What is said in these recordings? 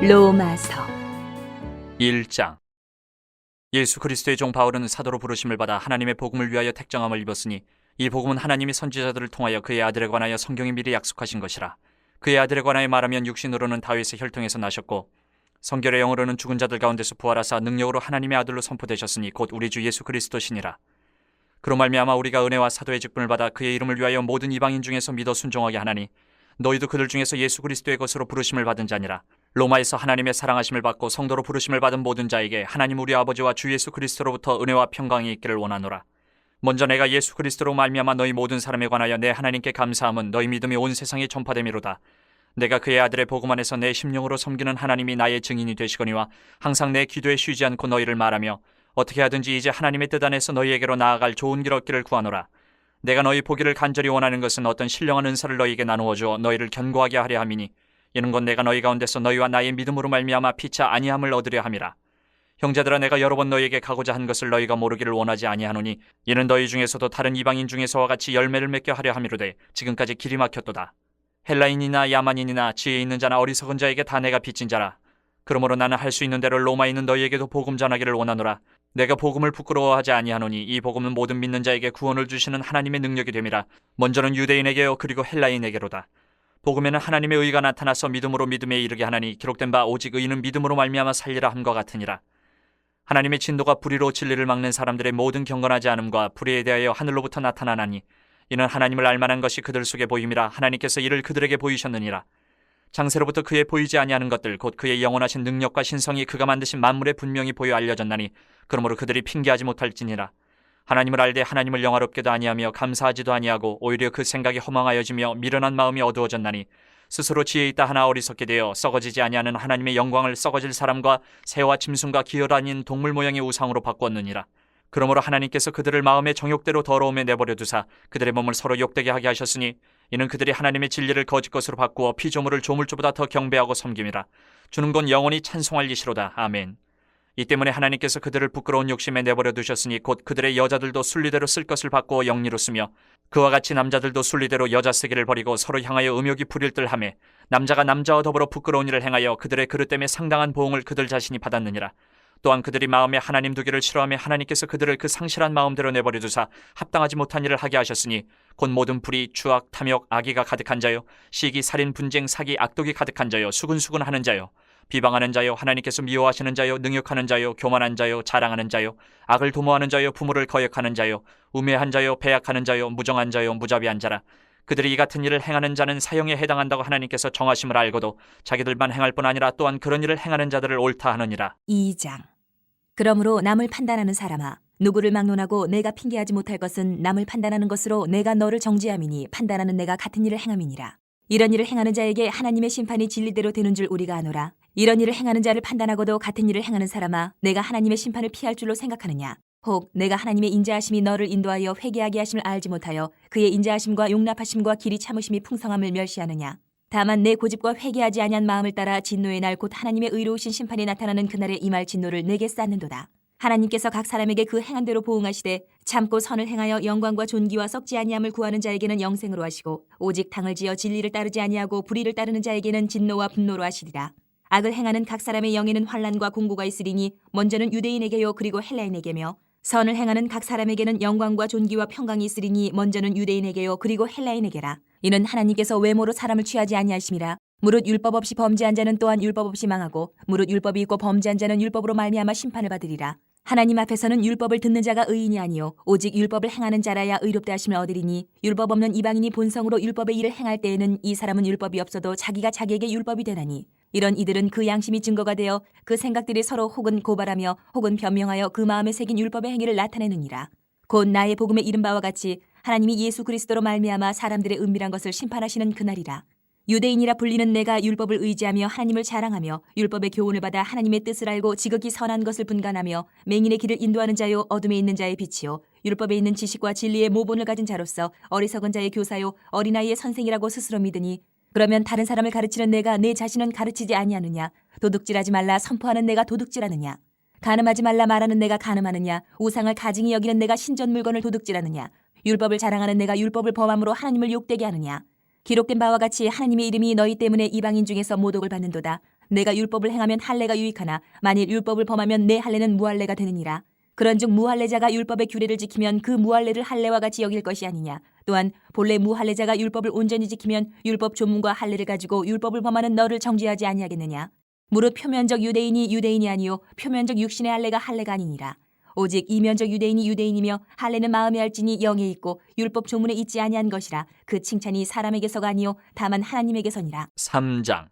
로마서 1장. 예수 그리스도의 종 바울은 사도로 부르심을 받아 하나님의 복음을 위하여 택정함을 입었으니 이 복음은 하나님이 선지자들을 통하여 그의 아들에 관하여 성경이 미리 약속하신 것이라. 그의 아들에 관하여 말하면 육신으로는 다윗의 혈통에서 나셨고 성결의 영으로는 죽은 자들 가운데서 부활하사 능력으로 하나님의 아들로 선포되셨으니 곧 우리 주 예수 그리스도시니라. 그로 말미암아 우리가 은혜와 사도의 직분을 받아 그의 이름을 위하여 모든 이방인 중에서 믿어 순종하게 하나니 너희도 그들 중에서 예수 그리스도의 것으로 부르심을 받은 자니라. 로마에서 하나님의 사랑하심을 받고 성도로 부르심을 받은 모든 자에게 하나님 우리 아버지와 주 예수 그리스도로부터 은혜와 평강이 있기를 원하노라. 먼저 내가 예수 그리스도로 말미암아 너희 모든 사람에 관하여 내 하나님께 감사함은 너희 믿음이 온 세상에 전파됨이로다. 내가 그의 아들의 복음 안에서 내 심령으로 섬기는 하나님이 나의 증인이 되시거니와 항상 내 기도에 쉬지 않고 너희를 말하며 어떻게 하든지 이제 하나님의 뜻 안에서 너희에게로 나아갈 좋은 길 얻기를 구하노라. 내가 너희 보기를 간절히 원하는 것은 어떤 신령한 은사를 너희에게 나누어 주어 너희를 견고하게 하려 함이니 이는 건 내가 너희 가운데서 너희와 나의 믿음으로 말미암아 피차 아니함을 얻으려 함이라. 형제들아, 내가 여러 번 너희에게 가고자 한 것을 너희가 모르기를 원하지 아니하노니 이는 너희 중에서도 다른 이방인 중에서와 같이 열매를 맺게 하려 함이로되 지금까지 길이 막혔도다. 헬라인이나 야만인이나 지혜 있는 자나 어리석은 자에게 다 내가 빚진 자라. 그러므로 나는 할 수 있는 대로 로마에 있는 너희에게도 복음 전하기를 원하노라. 내가 복음을 부끄러워하지 아니하노니 이 복음은 모든 믿는 자에게 구원을 주시는 하나님의 능력이 됨이라. 먼저는 유대인에게요 그리고 헬라인에게로다. 복음에는 하나님의 의가 나타나서 믿음으로 믿음에 이르게 하나니 기록된 바 오직 의인은 믿음으로 말미암아 살리라 함과 같으니라. 하나님의 진노가 불의로 진리를 막는 사람들의 모든 경건하지 않음과 불의에 대하여 하늘로부터 나타나나니 이는 하나님을 알만한 것이 그들 속에 보임이라. 하나님께서 이를 그들에게 보이셨느니라. 장세로부터 그의 보이지 아니하는 것들 곧 그의 영원하신 능력과 신성이 그가 만드신 만물에 분명히 보여 알려졌나니 그러므로 그들이 핑계하지 못할지니라. 하나님을 알되 하나님을 영화롭게도 아니하며 감사하지도 아니하고 오히려 그 생각이 허망하여지며 미련한 마음이 어두워졌나니 스스로 지혜 있다 하나 어리석게 되어 썩어지지 아니하는 하나님의 영광을 썩어질 사람과 새와 짐승과 기어 아닌 동물 모양의 우상으로 바꾸었느니라. 그러므로 하나님께서 그들을 마음의 정욕대로 더러움에 내버려 두사 그들의 몸을 서로 욕되게 하게 하셨으니 이는 그들이 하나님의 진리를 거짓 것으로 바꾸어 피조물을 조물주보다 더 경배하고 섬김이라. 주는 건 영원히 찬송할 이시로다. 아멘. 이 때문에 하나님께서 그들을 부끄러운 욕심에 내버려 두셨으니 곧 그들의 여자들도 순리대로 쓸 것을 바꾸어 영리로 쓰며 그와 같이 남자들도 순리대로 여자 쓰기를 버리고 서로 향하여 음욕이 부릴 듯하며 남자가 남자와 더불어 부끄러운 일을 행하여 그들의 그릇 때문에 상당한 보응을 그들 자신이 받았느니라. 또한 그들이 마음에 하나님 두기를 싫어하며 하나님께서 그들을 그 상실한 마음대로 내버려 두사 합당하지 못한 일을 하게 하셨으니 곧 모든 불의, 추악, 탐욕, 악의가 가득한 자요 시기, 살인, 분쟁, 사기, 악독이 가득한 자요 수근수근하는 자요 비방하는 자요 하나님께서 미워하시는 자요 능욕하는 자요 교만한 자요 자랑하는 자요 악을 도모하는 자요 부모를 거역하는 자요 우매한 자요 배약하는 자요 무정한 자요 무자비한 자라. 그들이 이 같은 일을 행하는 자는 사형에 해당한다고 하나님께서 정하심을 알고도 자기들만 행할 뿐 아니라 또한 그런 일을 행하는 자들을 옳다 하느니라. 2장. 그러므로 남을 판단하는 사람아, 누구를 막론하고 내가 핑계하지 못할 것은 남을 판단하는 것으로 내가 너를 정죄함이니 판단하는 내가 같은 일을 행함이니라. 이런 일을 행하는 자에게 하나님의 심판이 진리대로 되는 줄 우리가 아노라. 이런 일을 행하는 자를 판단하고도 같은 일을 행하는 사람아, 내가 하나님의 심판을 피할 줄로 생각하느냐? 혹 내가 하나님의 인자하심이 너를 인도하여 회개하게 하심을 알지 못하여 그의 인자하심과 용납하심과 길이 참으심이 풍성함을 멸시하느냐? 다만 내 고집과 회개하지 아니한 마음을 따라 진노의 날 곧 하나님의 의로우신 심판이 나타나는 그날에 임할 진노를 내게 쌓는도다. 하나님께서 각 사람에게 그 행한 대로 보응하시되 참고 선을 행하여 영광과 존귀와 썩지 아니함을 구하는 자에게는 영생으로 하시고 오직 당을 지어 진리를 따르지 아니하고 불의를 따르는 자에게는 진노와 분노로 하시리라. 악을 행하는 각 사람의 영에는 환난과 공고가 있으리니 먼저는 유대인에게요 그리고 헬라인에게며 선을 행하는 각 사람에게는 영광과 존귀와 평강이 있으리니 먼저는 유대인에게요 그리고 헬라인에게라. 이는 하나님께서 외모로 사람을 취하지 아니하심이라. 무릇 율법 없이 범죄한 자는 또한 율법 없이 망하고 무릇 율법이 있고 범죄한 자는 율법으로 말미암아 심판을 받으리라. 하나님 앞에서는 율법을 듣는 자가 의인이 아니요 오직 율법을 행하는 자라야 의롭다 하심을 얻으리니 율법 없는 이방인이 본성으로 율법의 일을 행할 때에는 이 사람은 율법이 없어도 자기가 자기에게 율법이 되나니 이런 이들은 그 양심이 증거가 되어 그 생각들이 서로 혹은 고발하며 혹은 변명하여 그 마음에 새긴 율법의 행위를 나타내느니라. 곧 나의 복음에 이른 바와 같이 하나님이 예수 그리스도로 말미암아 사람들의 은밀한 것을 심판하시는 그날이라. 유대인이라 불리는 내가 율법을 의지하며 하나님을 자랑하며 율법의 교훈을 받아 하나님의 뜻을 알고 지극히 선한 것을 분간하며 맹인의 길을 인도하는 자요 어둠에 있는 자의 빛이요 율법에 있는 지식과 진리의 모본을 가진 자로서 어리석은 자의 교사요 어린아이의 선생이라고 스스로 믿으니 그러면 다른 사람을 가르치는 내가 내 자신은 가르치지 아니하느냐? 도둑질하지 말라 선포하는 내가 도둑질하느냐? 간음하지 말라 말하는 내가 간음하느냐? 우상을 가증히 여기는 내가 신전 물건을 도둑질하느냐? 율법을 자랑하는 내가 율법을 범함으로 하나님을 욕되게 하느냐? 기록된 바와 같이 하나님의 이름이 너희 때문에 이방인 중에서 모독을 받는도다. 내가 율법을 행하면 할례가 유익하나 만일 율법을 범하면 내 할례는 무할례가 되느니라. 그런즉 무할례자가 율법의 규례를 지키면 그 무할례를 할례와 같이 여길 것이 아니냐. 또한 본래 무할례자가 율법을 온전히 지키면 율법 조문과 할례를 가지고 율법을 범하는 너를 정죄하지 아니하겠느냐. 무릇 표면적 유대인이 유대인이 아니요 표면적 육신의 할례가 할례가 아니니라. 오직 이면적 유대인이 유대인이며 할례는 마음에 할지니 영에 있고 율법 조문에 있지 아니한 것이라. 그 칭찬이 사람에게서가 아니요 다만 하나님에게서니라. 3장.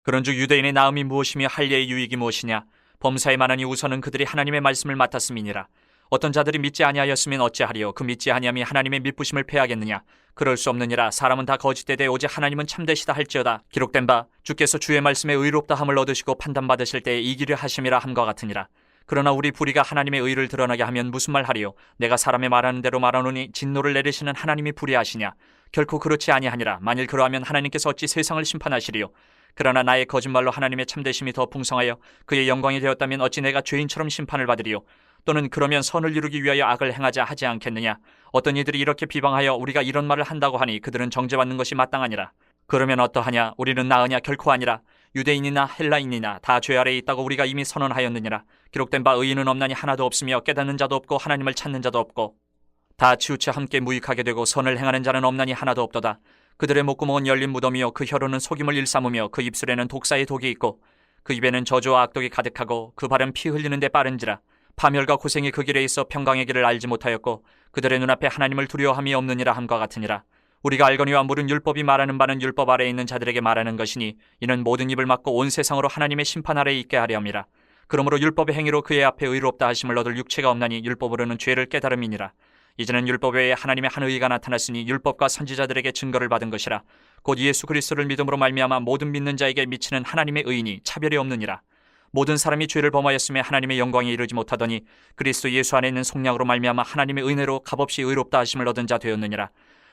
그런즉 유대인의 나음이 무엇이며 할례의 유익이 무엇이냐? 범사에 만하니 우선은 그들이 하나님의 말씀을 맡았음이니라. 어떤 자들이 믿지 아니하였으면 어찌하리요? 그 믿지 아니함이 하나님의 믿부심을 패하겠느냐? 그럴 수 없느니라. 사람은 다 거짓되되 오직 하나님은 참되시다 할지어다. 기록된 바 주께서 주의 말씀에 의롭다 함을 얻으시고 판단받으실 때에 이기려 하심이라 함과 같으니라. 그러나 우리 불의가 하나님의 의를 드러나게 하면 무슨 말 하리요? 내가 사람의 말하는 대로 말하노니 진노를 내리시는 하나님이 불의하시냐? 결코 그렇지 아니하니라. 만일 그러하면 하나님께서 어찌 세상을 심판하시리요? 그러나 나의 거짓말로 하나님의 참되심이 더 풍성하여 그의 영광이 되었다면 어찌 내가 죄인처럼 심판을 받으리요? 또는 그러면 선을 이루기 위하여 악을 행하자 하지 않겠느냐? 어떤 이들이 이렇게 비방하여 우리가 이런 말을 한다고 하니 그들은 정죄받는 것이 마땅하니라. 그러면 어떠하냐? 우리는 나으냐? 결코 아니라. 유대인이나 헬라인이나 다 죄 아래에 있다고 우리가 이미 선언하였느니라. 기록된 바 의인은 없나니 하나도 없으며 깨닫는 자도 없고 하나님을 찾는 자도 없고 다 치우쳐 함께 무익하게 되고 선을 행하는 자는 없나니 하나도 없도다. 그들의 목구멍은 열린 무덤이요 그 혀로는 속임을 일삼으며 그 입술에는 독사의 독이 있고 그 입에는 저주와 악독이 가득하고 그 발은 피 흘리는 데 빠른지라. 파멸과 고생이 그 길에 있어 평강의 길을 알지 못하였고 그들의 눈앞에 하나님을 두려워함이 없느니라 함과 같으니라. 우리가 알거니와 물은 율법이 말하는 바는 율법 아래에 있는 자들에게 말하는 것이니 이는 모든 입을 막고 온 세상으로 하나님의 심판 아래에 있게 하려 함이라. 그러므로 율법의 행위로 그의 앞에 의롭다 하심을 얻을 육체가 없나니 율법으로는 죄를 깨달음이니라. 이제는 율법 외에 하나님의 한 의가 나타났으니 율법과 선지자들에게 증거를 받은 것이라. 곧 예수 그리스도를 믿음으로 말미암아 모든 믿는 자에게 미치는 하나님의 의인이 차별이 없느니라. 모든 사람이 죄를 범하였음에 하나님의 영광에 이르지 못하더니 그리스도 예수 안에 있는 속량으로 말미암아 하나님의 은혜로 값없이 의롭다 하심을 얻은 자 되었느니라.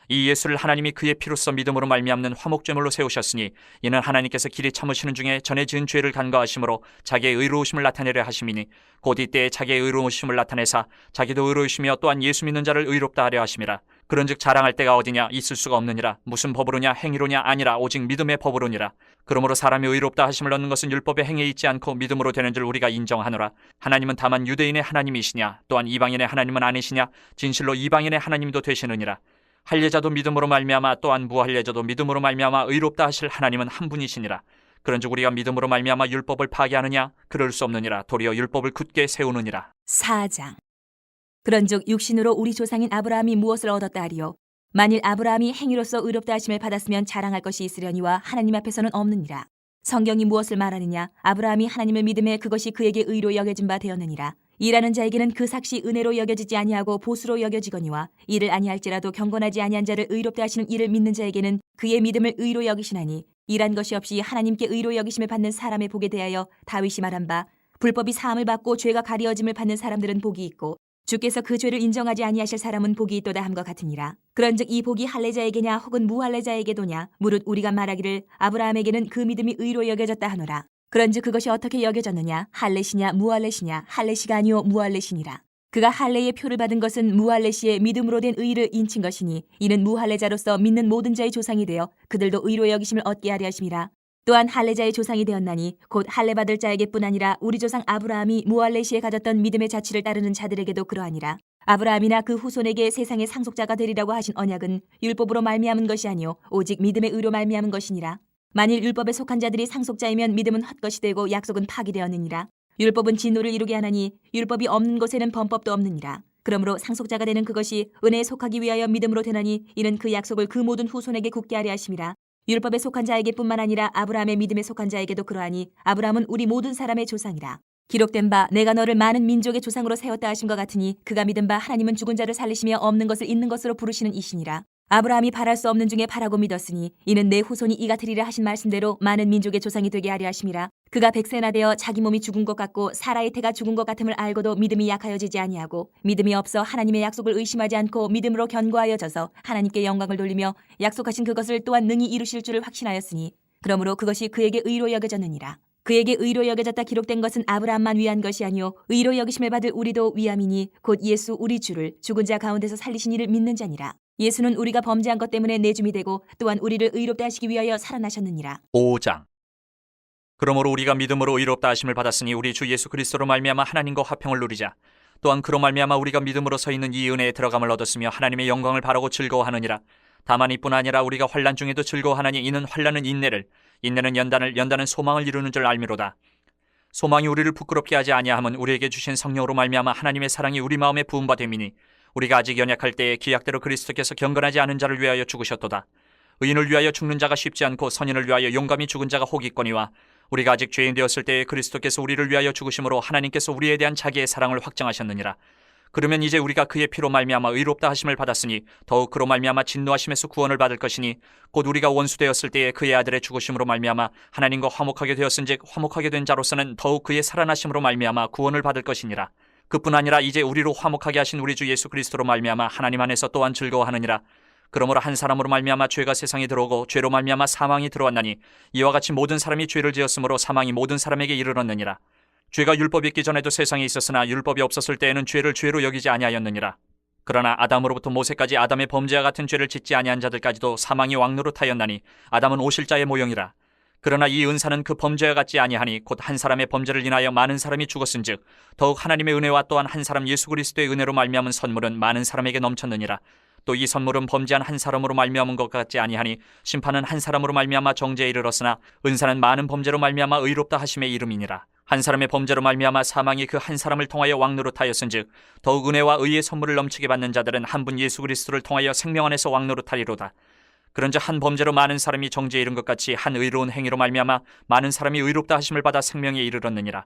이 예수를 하나님이 그의 피로써 믿음으로 말미암는 화목제물로 세우셨으니 이는 하나님께서 길이 참으시는 중에 전에 지은 죄를 간과하심으로 자기의 의로우심을 나타내려 하심이니 곧 이때에 자기의 의로우심을 나타내사 자기도 의로우시며 또한 예수 믿는 자를 의롭다 하려 하심이라. 그런즉 자랑할 때가 어디냐? 있을 수가 없느니라. 무슨 법으로냐? 행위로냐? 아니라 오직 믿음의 법으로니라. 그러므로 사람이 의롭다 하심을 얻는 것은 율법의 행위에 있지 않고 믿음으로 되는 줄 우리가 인정하노라. 하나님은 다만 유대인의 하나님이시냐? 또한 이방인의 하나님은 아니시냐? 진실로 이방인의 하나님도 되시느니라. 할례자도 믿음으로 말미암아 또한 무할례자도 믿음으로 말미암아 의롭다 하실 하나님은 한 분이시니라. 그런즉 우리가 믿음으로 말미암아 율법을 파괴하느냐? 그럴 수 없느니라. 도리어 율법을 굳게 세우느니라. 4장. 그런즉 육신으로 우리 조상인 아브라함이 무엇을 얻었다 하리요? 만일 아브라함이 행위로서 의롭다 하심을 받았으면 자랑할 것이 있으려니와 하나님 앞에서는 없느니라. 성경이 무엇을 말하느냐? 아브라함이 하나님을 믿음에 그것이 그에게 의로 여겨진 바 되었느니라. 일하는 자에게는 그 삭시 은혜로 여겨지지 아니하고 보수로 여겨지거니와 이를 아니할지라도 경건하지 아니한 자를 의롭다 하시는 이를 믿는 자에게는 그의 믿음을 의로 여기시나니 일한 것이 없이 하나님께 의로 여기심을 받는 사람의 복에 대하여 다윗이 말한 바 불법이 사함을 받고 죄가 가리어짐을 받는 사람들은 복이 있고 주께서 그 죄를 인정하지 아니하실 사람은 복이 있도다 함과 같으니라. 그런즉 이 복이 할례자에게냐 혹은 무할례자에게도냐? 무릇 우리가 말하기를 아브라함에게는 그 믿음이 의로 여겨졌다 하노라. 그런즉 그것이 어떻게 여겨졌느냐? 할례시냐 무할례시냐? 할례시가 아니요 무할례시니라. 그가 할례의 표를 받은 것은 무할례시의 믿음으로 된 의를 인친 것이니 이는 무할례자로서 믿는 모든 자의 조상이 되어 그들도 의로 여기심을 얻게 하려 하심이라. 또한 할례자의 조상이 되었나니 곧 할례 받을 자에게뿐 아니라 우리 조상 아브라함이 무할례시에 가졌던 믿음의 자취를 따르는 자들에게도 그러하니라. 아브라함이나 그 후손에게 세상의 상속자가 되리라고 하신 언약은 율법으로 말미암은 것이 아니요 오직 믿음의 의로 말미암은 것이니라. 만일 율법에 속한 자들이 상속자이면 믿음은 헛것이 되고 약속은 파기되었느니라. 율법은 진노를 이루게 하나니 율법이 없는 곳에는 범법도 없느니라. 그러므로 상속자가 되는 그것이 은혜에 속하기 위하여 믿음으로 되나니 이는 그 약속을 그 모든 후손에게 굳게 하려 하심이라. 율법에 속한 자에게뿐만 아니라 아브라함의 믿음에 속한 자에게도 그러하니 아브라함은 우리 모든 사람의 조상이라. 기록된 바 내가 너를 많은 민족의 조상으로 세웠다 하심과 같으니 그가 믿은 바 하나님은 죽은 자를 살리시며 없는 것을 있는 것으로 부르시는 이시니라. 아브라함이 바랄 수 없는 중에 바라고 믿었으니 이는 내 후손이 이 같으리라 하신 말씀대로 많은 민족의 조상이 되게 하려 하심이라. 그가 100세나 되어 자기 몸이 죽은 것 같고 사라의 태가 죽은 것 같음을 알고도 믿음이 약하여지지 아니하고 믿음이 없어 하나님의 약속을 의심하지 않고 믿음으로 견고하여져서 하나님께 영광을 돌리며 약속하신 그것을 또한 능히 이루실 줄을 확신하였으니 그러므로 그것이 그에게 의로 여겨졌느니라. 그에게 의로 여겨졌다 기록된 것은 아브라함만 위한 것이 아니요 의로 여기심을 받을 우리도 위함이니 곧 예수 우리 주를 죽은 자 가운데서 살리신 이를 믿는 자니라. 예수는 우리가 범죄한 것 때문에 내줌이 되고 또한 우리를 의롭게 하시기 위하여 살아나셨느니라. 5장. 그러므로 우리가 믿음으로 의롭다 하심을 받았으니 우리 주 예수 그리스도로 말미암아 하나님과 화평을 누리자. 또한 그로 말미암아 우리가 믿음으로 서 있는 이 은혜에 들어감을 얻었으며 하나님의 영광을 바라고 즐거워하느니라. 다만 이뿐 아니라 우리가 환난 중에도 즐거워하나니 이는 환난은 인내를, 인내는 연단을, 연단은 소망을 이루는 줄 알미로다. 소망이 우리를 부끄럽게 하지 아니하면 우리에게 주신 성령으로 말미암아 하나님의 사랑이 우리 마음에 부음바 됨이니 우리가 아직 연약할 때에 기약대로 그리스도께서 경건하지 않은 자를 위하여 죽으셨도다. 의인을 위하여 죽는 자가 쉽지 않고 선인을 위하여 용감히 죽은 자가 혹 있거니와 우리가 아직 죄인 되었을 때에 그리스도께서 우리를 위하여 죽으심으로 하나님께서 우리에 대한 자기의 사랑을 확정하셨느니라. 그러면 이제 우리가 그의 피로 말미암아 의롭다 하심을 받았으니 더욱 그로 말미암아 진노하심에서 구원을 받을 것이니 곧 우리가 원수 되었을 때에 그의 아들의 죽으심으로 말미암아 하나님과 화목하게 되었은즉 화목하게 된 자로서는 더욱 그의 살아나심으로 말미암아 구원을 받을 것이니라. 그뿐 아니라 이제 우리로 화목하게 하신 우리 주 예수 그리스도로 말미암아 하나님 안에서 또한 즐거워하느니라. 그러므로 한 사람으로 말미암아 죄가 세상에 들어오고 죄로 말미암아 사망이 들어왔나니 이와 같이 모든 사람이 죄를 지었으므로 사망이 모든 사람에게 이르렀느니라. 죄가 율법이 있기 전에도 세상에 있었으나 율법이 없었을 때에는 죄를 죄로 여기지 아니하였느니라. 그러나 아담으로부터 모세까지 아담의 범죄와 같은 죄를 짓지 아니한 자들까지도 사망이 왕노릇하였나니 아담은 오실자의 모형이라. 그러나 이 은사는 그 범죄와 같지 아니하니 곧 한 사람의 범죄를 인하여 많은 사람이 죽었은즉 더욱 하나님의 은혜와 또한 한 사람 예수 그리스도의 은혜로 말미암은 선물은 많은 사람에게 넘쳤느니라. 또 이 선물은 범죄한 한 사람으로 말미암은 것 같지 아니하니 심판은 한 사람으로 말미암아 정죄에 이르렀으나 은사는 많은 범죄로 말미암아 의롭다 하심의 이름이니라. 한 사람의 범죄로 말미암아 사망이 그 한 사람을 통하여 왕노릇하였은즉 더욱 은혜와 의의 선물을 넘치게 받는 자들은 한 분 예수 그리스도를 통하여 생명 안에서 왕노릇하리로다. 그런즉 한 범죄로 많은 사람이 정죄에 이른 것 같이 한 의로운 행위로 말미암아 많은 사람이 의롭다 하심을 받아 생명에 이르렀느니라.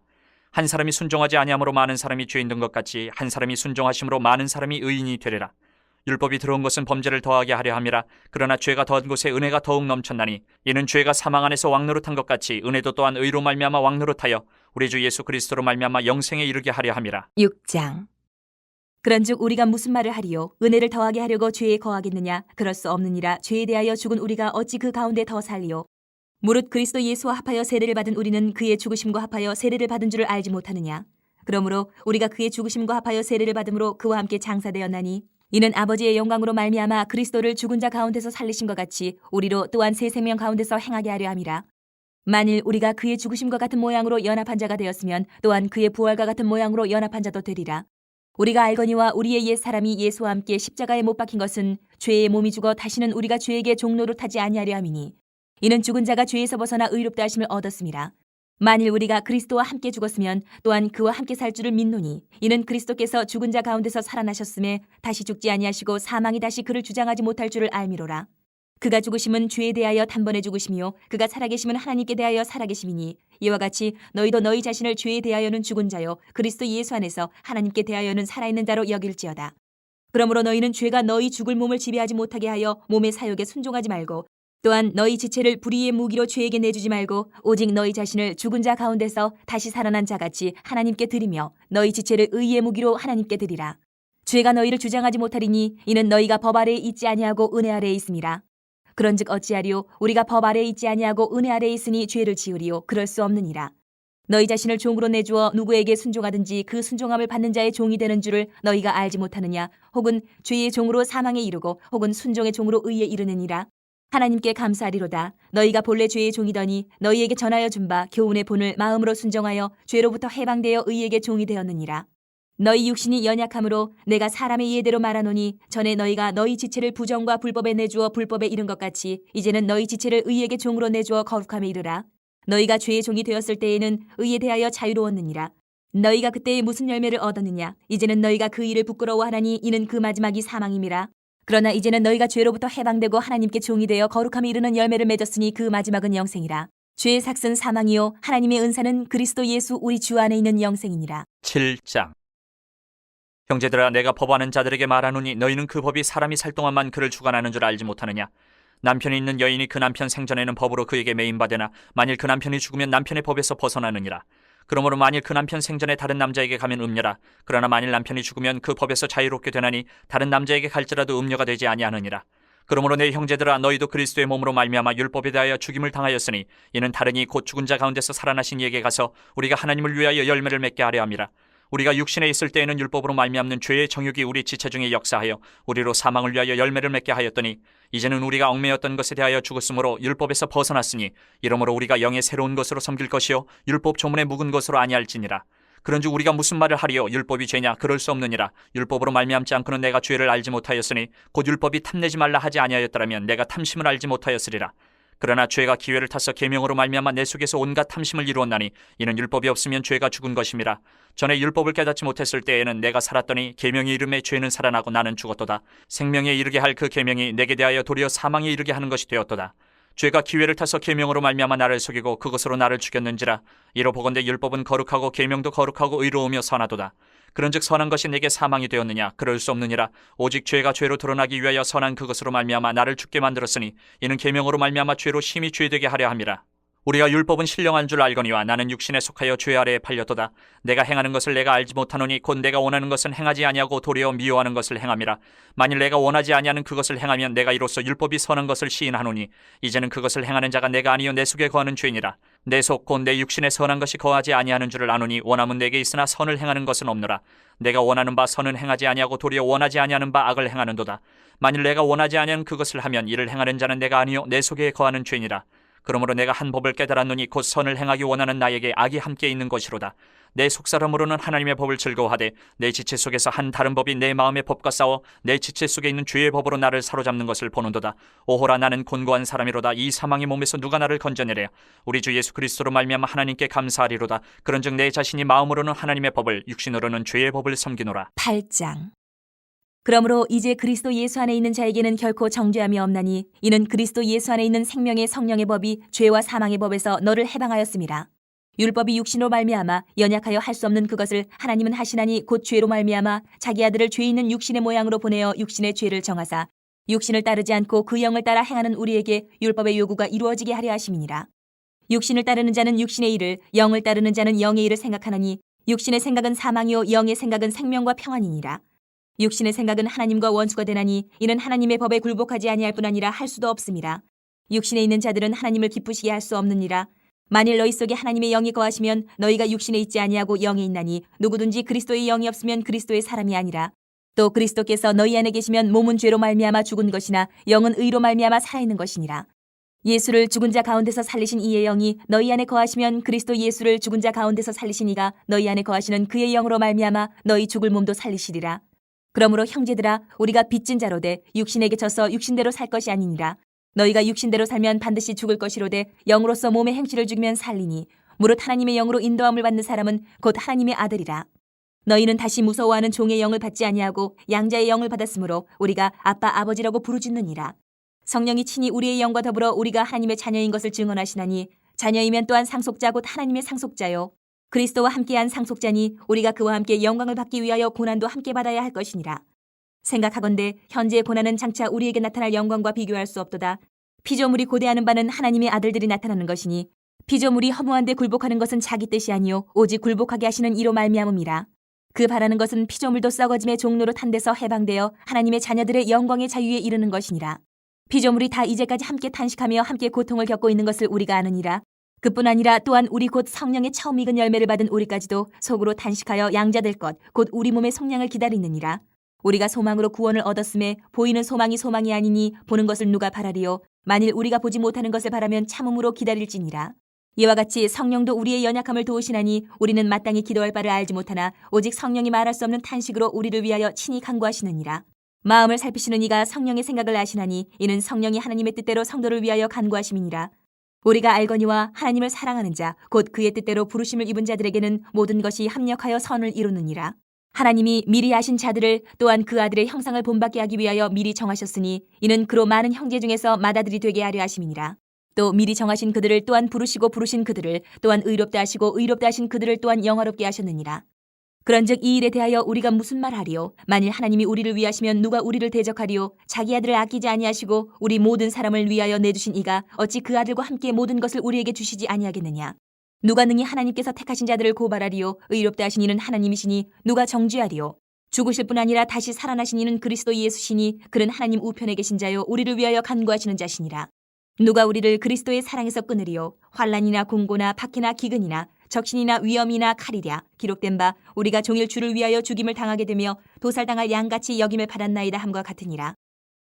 한 사람이 순종하지 아니함으로 많은 사람이 죄인 된 것 같이 한 사람이 순종하심으로 많은 사람이 의인이 되리라. 율법이 들어온 것은 범죄를 더하게 하려 함이라. 그러나 죄가 더한 곳에 은혜가 더욱 넘쳤나니 이는 죄가 사망 안에서 왕노릇한 것 같이 은혜도 또한 의로 말미암아 왕노릇하여 우리 주 예수 그리스도로 말미암아 영생에 이르게 하려 함이라. 6장. 그런즉 우리가 무슨 말을 하리요? 은혜를 더하게 하려고 죄에 거하겠느냐? 그럴 수 없느니라. 죄에 대하여 죽은 우리가 어찌 그 가운데 더 살리요? 무릇 그리스도 예수와 합하여 세례를 받은 우리는 그의 죽으심과 합하여 세례를 받은 줄을 알지 못하느냐? 그러므로 우리가 그의 죽으심과 합하여 세례를 받음으로 그와 함께 장사되었나니 이는 아버지의 영광으로 말미암아 그리스도를 죽은 자 가운데서 살리신 것 같이 우리로 또한 새 생명 가운데서 행하게 하려 함이라. 만일 우리가 그의 죽으심과 같은 모양으로 연합한 자가 되었으면 또한 그의 부활과 같은 모양으로 연합한 자도 되리라. 우리가 알거니와 우리의 옛 사람이 예수와 함께 십자가에 못 박힌 것은 죄의 몸이 죽어 다시는 우리가 죄에게 종노릇하지 아니하려 함이니 이는 죽은 자가 죄에서 벗어나 의롭다 하심을 얻었음이라. 만일 우리가 그리스도와 함께 죽었으면 또한 그와 함께 살 줄을 믿노니 이는 그리스도께서 죽은 자 가운데서 살아나셨음에 다시 죽지 아니하시고 사망이 다시 그를 주장하지 못할 줄을 알미로라. 그가 죽으심은 죄에 대하여 단번에 죽으심이요 그가 살아계심은 하나님께 대하여 살아계심이니 이와 같이 너희도 너희 자신을 죄에 대하여는 죽은 자요 그리스도 예수 안에서 하나님께 대하여는 살아있는 자로 여길지어다. 그러므로 너희는 죄가 너희 죽을 몸을 지배하지 못하게 하여 몸의 사욕에 순종하지 말고 또한 너희 지체를 불의의 무기로 죄에게 내주지 말고 오직 너희 자신을 죽은 자 가운데서 다시 살아난 자같이 하나님께 드리며 너희 지체를 의의 무기로 하나님께 드리라. 죄가 너희를 주장하지 못하리니 이는 너희가 법 아래에 있지 아니하고 은혜 아래에 있음이라. 그런즉 어찌하리요? 우리가 법 아래에 있지 아니하고 은혜 아래에 있으니 죄를 지으리요? 그럴 수 없느니라. 너희 자신을 종으로 내주어 누구에게 순종하든지 그 순종함을 받는 자의 종이 되는 줄을 너희가 알지 못하느냐? 혹은 죄의 종으로 사망에 이르고 혹은 순종의 종으로 의에 이르느니라. 하나님께 감사하리로다. 너희가 본래 죄의 종이더니 너희에게 전하여 준 바 교훈의 본을 마음으로 순종하여 죄로부터 해방되어 의에게 종이 되었느니라. 너희 육신이 연약함으로 내가 사람의 이해대로 말하노니 전에 너희가 너희 지체를 부정과 불법에 내주어 불법에 이른 것 같이 이제는 너희 지체를 의에게 종으로 내주어 거룩함에 이르라. 너희가 죄의 종이 되었을 때에는 의에 대하여 자유로웠느니라. 너희가 그때에 무슨 열매를 얻었느냐? 이제는 너희가 그 일을 부끄러워하나니 이는 그 마지막이 사망임이라. 그러나 이제는 너희가 죄로부터 해방되고 하나님께 종이 되어 거룩함에 이르는 열매를 맺었으니 그 마지막은 영생이라. 죄의 삭은 사망이요 하나님의 은사는 그리스도 예수 우리 주 안에 있는 영생이니라. 7장. 형제들아 내가 법하는 자들에게 말하노니 너희는 그 법이 사람이 살 동안만 그를 주관하는 줄 알지 못하느냐. 남편이 있는 여인이 그 남편 생전에는 법으로 그에게 매인받으나 만일 그 남편이 죽으면 남편의 법에서 벗어나느니라. 그러므로 만일 그 남편 생전에 다른 남자에게 가면 음녀라. 그러나 만일 남편이 죽으면 그 법에서 자유롭게 되나니 다른 남자에게 갈지라도 음녀가 되지 아니하느니라. 그러므로 내 형제들아 너희도 그리스도의 몸으로 말미암아 율법에 대하여 죽임을 당하였으니 이는 다른 이 곧 죽은 자 가운데서 살아나신 이에게 가서 우리가 하나님을 위하여 열매를 맺게 하려 함이라. 우리가 육신에 있을 때에는 율법으로 말미암는 죄의 정욕이 우리 지체 중에 역사하여 우리로 사망을 위하여 열매를 맺게 하였더니 이제는 우리가 얽매였던 것에 대하여 죽었으므로 율법에서 벗어났으니 이러므로 우리가 영의 새로운 것으로 섬길 것이요 율법 조문에 묵은 것으로 아니할지니라. 그런즉 우리가 무슨 말을 하리요? 율법이 죄냐? 그럴 수 없느니라. 율법으로 말미암지 않고는 내가 죄를 알지 못하였으니 곧 율법이 탐내지 말라 하지 아니하였더라면 내가 탐심을 알지 못하였으리라. 그러나 죄가 기회를 타서 계명으로 말미암아 내 속에서 온갖 탐심을 이루었나니 이는 율법이 없으면 죄가 죽은 것임이라. 전에 율법을 깨닫지 못했을 때에는 내가 살았더니 계명이 이름에 죄는 살아나고 나는 죽었도다. 생명에 이르게 할 그 계명이 내게 대하여 도리어 사망에 이르게 하는 것이 되었도다. 죄가 기회를 타서 계명으로 말미암아 나를 속이고 그것으로 나를 죽였는지라. 이로 보건대 율법은 거룩하고 계명도 거룩하고 의로우며 선하도다. 그런즉 선한 것이 내게 사망이 되었느냐? 그럴 수 없느니라. 오직 죄가 죄로 드러나기 위하여 선한 그것으로 말미암아 나를 죽게 만들었으니 이는 계명으로 말미암아 죄로 심히 죄되게 하려 함이라. 우리가 율법은 신령한 줄 알거니와 나는 육신에 속하여 죄 아래에 팔렸도다. 내가 행하는 것을 내가 알지 못하노니 곧 내가 원하는 것은 행하지 아니하고 도리어 미워하는 것을 행함이라. 만일 내가 원하지 아니하는 그것을 행하면 내가 이로써 율법이 선한 것을 시인하노니 이제는 그것을 행하는 자가 내가 아니요 내 속에 거하는 죄니라. 내 속 곧 내 육신에 선한 것이 거하지 아니하는 줄을 아노니 원함은 내게 있으나 선을 행하는 것은 없노라. 내가 원하는 바 선은 행하지 아니하고 도리어 원하지 아니하는 바 악을 행하는도다. 만일 내가 원하지 아니하는 그것을 하면 이를 행하는 자는 내가 아니요 내 속에 거하는 죄니라. 그러므로 내가 한 법을 깨달았노니 곧 선을 행하기 원하는 나에게 악이 함께 있는 것이로다. 내 속사람으로는 하나님의 법을 즐거워하되 내 지체 속에서 한 다른 법이 내 마음의 법과 싸워 내 지체 속에 있는 죄의 법으로 나를 사로잡는 것을 보는도다. 오호라 나는 곤고한 사람이로다. 이 사망의 몸에서 누가 나를 건져내랴. 우리 주 예수 그리스도로 말미암아 하나님께 감사하리로다. 그런즉 내 자신이 마음으로는 하나님의 법을 육신으로는 죄의 법을 섬기노라. 8장. 그러므로 이제 그리스도 예수 안에 있는 자에게는 결코 정죄함이 없나니 이는 그리스도 예수 안에 있는 생명의 성령의 법이 죄와 사망의 법에서 너를 해방하였음이라. 율법이 육신으로 말미암아 연약하여 할 수 없는 그것을 하나님은 하시나니 곧 죄로 말미암아 자기 아들을 죄 있는 육신의 모양으로 보내어 육신의 죄를 정하사 육신을 따르지 않고 그 영을 따라 행하는 우리에게 율법의 요구가 이루어지게 하려 하심이니라. 육신을 따르는 자는 육신의 일을, 영을 따르는 자는 영의 일을 생각하나니 육신의 생각은 사망이요 영의 생각은 생명과 평안이니라. 육신의 생각은 하나님과 원수가 되나니 이는 하나님의 법에 굴복하지 아니할 뿐 아니라 할 수도 없음이라. 육신에 있는 자들은 하나님을 기쁘시게 할 수 없느니라. 만일 너희 속에 하나님의 영이 거하시면 너희가 육신에 있지 아니하고 영에 있나니 누구든지 그리스도의 영이 없으면 그리스도의 사람이 아니라. 또 그리스도께서 너희 안에 계시면 몸은 죄로 말미암아 죽은 것이나 영은 의로 말미암아 살아있는 것이니라. 예수를 죽은 자 가운데서 살리신 이의 영이 너희 안에 거하시면 그리스도 예수를 죽은 자 가운데서 살리신 이가 너희 안에 거하시는 그의 영으로 말미암아 너희 죽을 몸도 살리시리라. 그러므로 형제들아 우리가 빚진 자로되 육신에게 져서 육신대로 살 것이 아니니라. 너희가 육신대로 살면 반드시 죽을 것이로되 영으로서 몸의 행실을 죽이면 살리니 무릇 하나님의 영으로 인도함을 받는 사람은 곧 하나님의 아들이라. 너희는 다시 무서워하는 종의 영을 받지 아니하고 양자의 영을 받았으므로 우리가 아빠 아버지라고 부르짖느니라. 성령이 친히 우리의 영과 더불어 우리가 하나님의 자녀인 것을 증언하시나니 자녀이면 또한 상속자 곧 하나님의 상속자요 그리스도와 함께한 상속자니 우리가 그와 함께 영광을 받기 위하여 고난도 함께 받아야 할 것이니라. 생각하건대 현재의 고난은 장차 우리에게 나타날 영광과 비교할 수 없도다. 피조물이 고대하는 바는 하나님의 아들들이 나타나는 것이니 피조물이 허무한데 굴복하는 것은 자기 뜻이 아니요 오직 굴복하게 하시는 이로 말미암음이라. 그 바라는 것은 피조물도 썩어짐의 종로로 탄 데서 해방되어 하나님의 자녀들의 영광의 자유에 이르는 것이니라. 피조물이 다 이제까지 함께 탄식하며 함께 고통을 겪고 있는 것을 우리가 아느니라. 그뿐 아니라 또한 우리 곧 성령의 처음 익은 열매를 받은 우리까지도 속으로 탄식하여 양자될 것 곧 우리 몸의 속량을 기다리느니라. 우리가 소망으로 구원을 얻었음에 보이는 소망이 소망이 아니니 보는 것을 누가 바라리요. 만일 우리가 보지 못하는 것을 바라면 참음으로 기다릴지니라. 이와 같이 성령도 우리의 연약함을 도우시나니 우리는 마땅히 기도할 바를 알지 못하나 오직 성령이 말할 수 없는 탄식으로 우리를 위하여 친히 간구하시느니라. 마음을 살피시는 이가 성령의 생각을 아시나니 이는 성령이 하나님의 뜻대로 성도를 위하여 간구하심이니라. 우리가 알거니와 하나님을 사랑하는 자 곧 그의 뜻대로 부르심을 입은 자들에게는 모든 것이 합력하여 선을 이루느니라. 하나님이 미리 아신 자들을 또한 그 아들의 형상을 본받게 하기 위하여 미리 정하셨으니 이는 그로 많은 형제 중에서 맏아들이 되게 하려 하심이니라. 또 미리 정하신 그들을 또한 부르시고 부르신 그들을 또한 의롭다 하시고 의롭다 하신 그들을 또한 영화롭게 하셨느니라. 그런즉 이 일에 대하여 우리가 무슨 말하리요? 만일 하나님이 우리를 위하시면 누가 우리를 대적하리요? 자기 아들을 아끼지 아니하시고 우리 모든 사람을 위하여 내주신 이가 어찌 그 아들과 함께 모든 것을 우리에게 주시지 아니하겠느냐? 누가 능히 하나님께서 택하신 자들을 고발하리요? 의롭다 하신 이는 하나님이시니 누가 정죄하리요? 죽으실 뿐 아니라 다시 살아나신 이는 그리스도 예수시니 그는 하나님 우편에 계신 자요 우리를 위하여 간구하시는 자시니라. 누가 우리를 그리스도의 사랑에서 끊으리요? 환난이나 공고나 박해나 기근이나 적신이나 위험이나 칼이랴. 기록된 바 우리가 종일 주를 위하여 죽임을 당하게 되며 도살당할 양같이 여김을 받았나이다 함과 같으니라.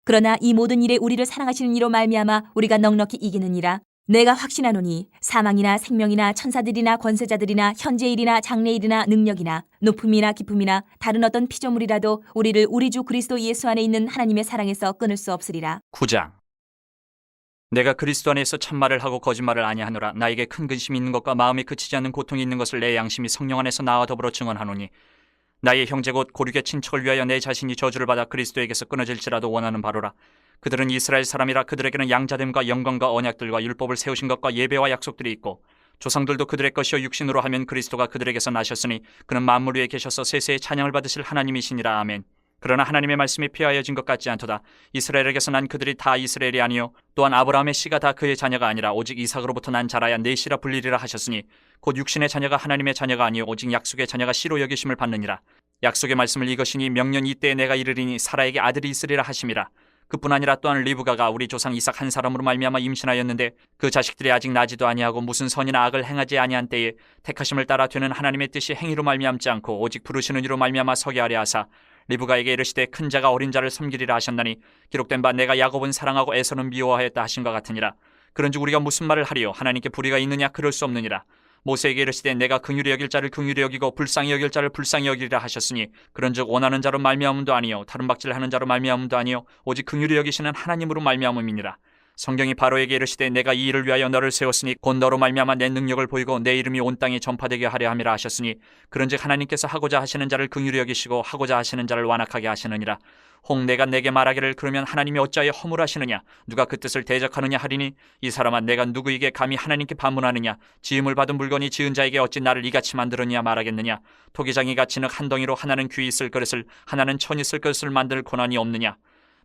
그러나 이 모든 일에 우리를 사랑하시는 이로 말미암아 우리가 넉넉히 이기느니라. 내가 확신하노니 사망이나 생명이나 천사들이나 권세자들이나 현재일이나 장래일이나 능력이나 높음이나 깊음이나 다른 어떤 피조물이라도 우리를 우리 주 그리스도 예수 안에 있는 하나님의 사랑에서 끊을 수 없으리라. 9장. 내가 그리스도 안에서 참말을 하고 거짓말을 아니하노라. 나에게 큰 근심이 있는 것과 마음이 그치지 않는 고통이 있는 것을 내 양심이 성령 안에서 나와 더불어 증언하노니 나의 형제 곧 고륙의 친척을 위하여 내 자신이 저주를 받아 그리스도에게서 끊어질지라도 원하는 바로라. 그들은 이스라엘 사람이라. 그들에게는 양자됨과 영광과 언약들과 율법을 세우신 것과 예배와 약속들이 있고 조상들도 그들의 것이요 육신으로 하면 그리스도가 그들에게서 나셨으니 그는 만물 위에 계셔서 세세의 찬양을 받으실 하나님이시니라. 아멘. 그러나 하나님의 말씀이 폐하여진 것 같지 않도다. 이스라엘에게서 난 그들이 다 이스라엘이 아니요 또한 아브라함의 씨가 다 그의 자녀가 아니라 오직 이삭으로부터 난 자라야 내 씨라 불리리라 하셨으니 곧 육신의 자녀가 하나님의 자녀가 아니요 오직 약속의 자녀가 씨로 여기심을 받느니라. 약속의 말씀을 이것이니 명년 이때에 내가 이르리니 사라에게 아들이 있으리라 하심이라. 그뿐 아니라 또한 리브가가 우리 조상 이삭 한 사람으로 말미암아 임신하였는데 그 자식들이 아직 나지도 아니하고 무슨 선이나 악을 행하지 아니한 때에 택하심을 따라 되는 하나님의 뜻이 행위로 말미암지 않고 오직 부르시는 이로 말미암아 서게 하려 하사 리브가에게 이르시되 큰 자가 어린 자를 섬기리라 하셨나니 기록된 바 내가 야곱은 사랑하고 에서는 미워하였다 하신것 같으니라. 그런즉 우리가 무슨 말을 하리요? 하나님께 불의가 있느냐? 그럴 수 없느니라. 모세에게 이르시되 내가 긍휼히 여길 자를 긍휼히 여기고 불쌍히 여길 자를 불쌍히 여기리라 하셨으니 그런즉 원하는 자로 말미암음도 아니요 다른 박질하는 자로 말미암음도 아니요 오직 긍휼히 여기시는 하나님으로 말미암음이니라. 성경이 바로에게 이르시되 내가 이 일을 위하여 너를 세웠으니 곧 너로 말미암아 내 능력을 보이고 내 이름이 온 땅에 전파되게 하려 함이라 하셨으니 그런즉 하나님께서 하고자 하시는 자를 긍휼히 여기시고 하고자 하시는 자를 완악하게 하시느니라. 혹 내가 내게 말하기를 그러면 하나님이 어찌하여 허물하시느냐? 누가 그 뜻을 대적하느냐 하리니 이 사람아 내가 누구에게 감히 하나님께 반문하느냐? 지음을 받은 물건이 지은 자에게 어찌 나를 이같이 만들었냐 말하겠느냐? 토기장이가 진흙 한 덩이로 하나는 귀 있을 그릇을 하나는 천 있을 그릇을 만들 권한이 없느냐?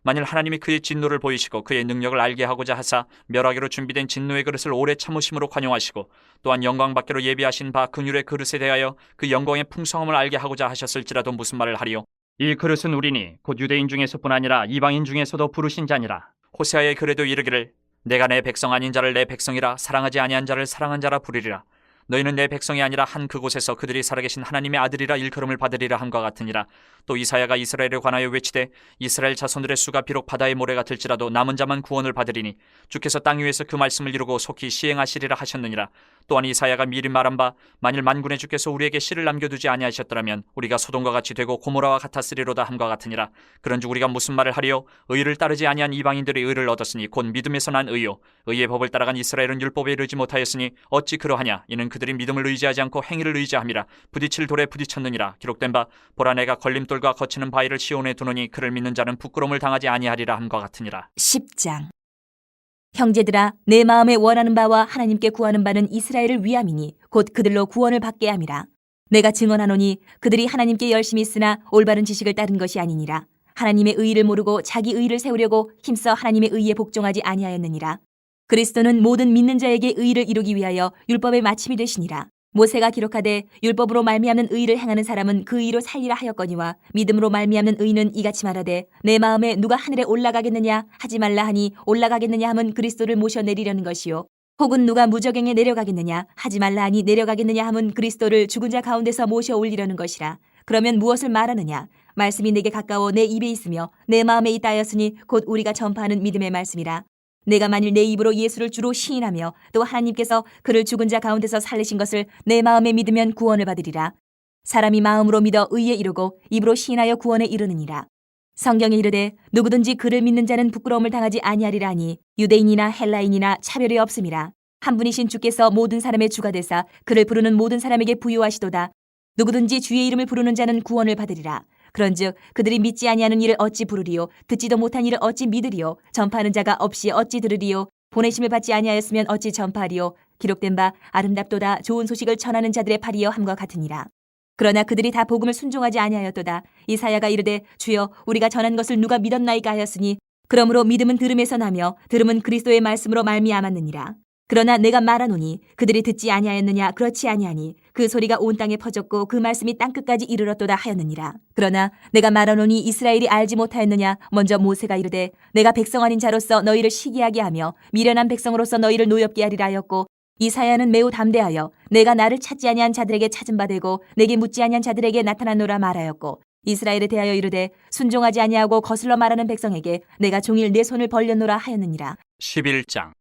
만일 하나님이 그의 진노를 보이시고 그의 능력을 알게 하고자 하사 멸하기로 준비된 진노의 그릇을 오래 참으심으로 관용하시고 또한 영광 받기로 예비하신 바 긍휼의 그릇에 대하여 그 영광의 풍성함을 알게 하고자 하셨을지라도 무슨 말을 하리요? 이 그릇은 우리니 곧 유대인 중에서뿐 아니라 이방인 중에서도 부르신 자니라. 호세아의 글에도 이르기를 내가 내 백성 아닌 자를 내 백성이라 사랑하지 아니한 자를 사랑한 자라 부르리라. 너희는 내 백성이 아니라 한 그곳에서 그들이 살아계신 하나님의 아들이라 일컬음을 받으리라 함과 같으니라. 또 이사야가 이스라엘에 관하여 외치되 이스라엘 자손들의 수가 비록 바다의 모래 같을지라도 남은 자만 구원을 받으리니 주께서 땅 위에서 그 말씀을 이루고 속히 시행하시리라 하셨느니라. 또한 이사야가 미리 말한 바 만일 만군의 주께서 우리에게 씨를 남겨두지 아니하셨더라면 우리가 소돔과 같이 되고 고모라와 같았으리로다 함과 같으니라. 그런즉 우리가 무슨 말을 하리요? 의를 따르지 아니한 이방인들이 의를 얻었으니 곧 믿음에서 난 의요 의의 법을 따라간 이스라엘은 율법에 이르지 못하였으니 어찌 그러하냐? 이는 그들이 믿음을 의지하지 않고 행위를 의지함이라. 부딪힐 돌에 부딪혔느니라. 기록된 바 보라 내가 걸림돌과 거치는 바위를 시온에 두노니 그를 믿는 자는 부끄러움을 당하지 아니하리라 함과 같으니라. 10장. 형제들아 내 마음에 원하는 바와 하나님께 구하는 바는 이스라엘을 위함이니 곧 그들로 구원을 받게 함이라. 내가 증언하노니 그들이 하나님께 열심히 있으나 올바른 지식을 따른 것이 아니니라. 하나님의 의의를 모르고 자기 의의를 세우려고 힘써 하나님의 의의에 복종하지 아니하였느니라. 그리스도는 모든 믿는 자에게 의의를 이루기 위하여 율법의 마침이 되시니라. 모세가 기록하되 율법으로 말미암는 의의를 행하는 사람은 그 의로 살리라 하였거니와 믿음으로 말미암는 의는 이같이 말하되 내 마음에 누가 하늘에 올라가겠느냐 하지 말라 하니 올라가겠느냐 함은 그리스도를 모셔내리려는 것이요 혹은 누가 무저갱에 내려가겠느냐 하지 말라 하니 내려가겠느냐 함은 그리스도를 죽은 자 가운데서 모셔 올리려는 것이라. 그러면 무엇을 말하느냐? 말씀이 내게 가까워 내 입에 있으며 내 마음에 있다 하였으니 곧 우리가 전파하는 믿음의 말씀이라. 내가 만일 내 입으로 예수를 주로 시인하며 또 하나님께서 그를 죽은 자 가운데서 살리신 것을 내 마음에 믿으면 구원을 받으리라. 사람이 마음으로 믿어 의에 이르고 입으로 시인하여 구원에 이르느니라. 성경에 이르되 누구든지 그를 믿는 자는 부끄러움을 당하지 아니하리라 하니 유대인이나 헬라인이나 차별이 없음이라. 한 분이신 주께서 모든 사람의 주가 되사 그를 부르는 모든 사람에게 부유하시도다. 누구든지 주의 이름을 부르는 자는 구원을 받으리라. 그런즉 그들이 믿지 아니하는 일을 어찌 부르리요? 듣지도 못한 일을 어찌 믿으리요? 전파하는 자가 없이 어찌 들으리요? 보내심을 받지 아니하였으면 어찌 전파하리요? 기록된 바 아름답도다 좋은 소식을 전하는 자들의 팔이여 함과 같으니라. 그러나 그들이 다 복음을 순종하지 아니하였도다. 이사야가 이르되 주여 우리가 전한 것을 누가 믿었나이까 하였으니 그러므로 믿음은 들음에서 나며 들음은 그리스도의 말씀으로 말미암았느니라. 그러나 내가 말하노니 그들이 듣지 아니하였느냐? 그렇지 아니하니 그 소리가 온 땅에 퍼졌고 그 말씀이 땅끝까지 이르렀도다 하였느니라. 그러나 내가 말하노니 이스라엘이 알지 못하였느냐? 먼저 모세가 이르되 내가 백성 아닌 자로서 너희를 시기하게 하며 미련한 백성으로서 너희를 노엽게 하리라 하였고 이사야는 매우 담대하여 내가 나를 찾지 아니한 자들에게 찾은 바 되고 내게 묻지 아니한 자들에게 나타나노라 말하였고 이스라엘에 대하여 이르되 순종하지 아니하고 거슬러 말하는 백성에게 내가 종일 내 손을 벌렸노라 하였느니라. 11장.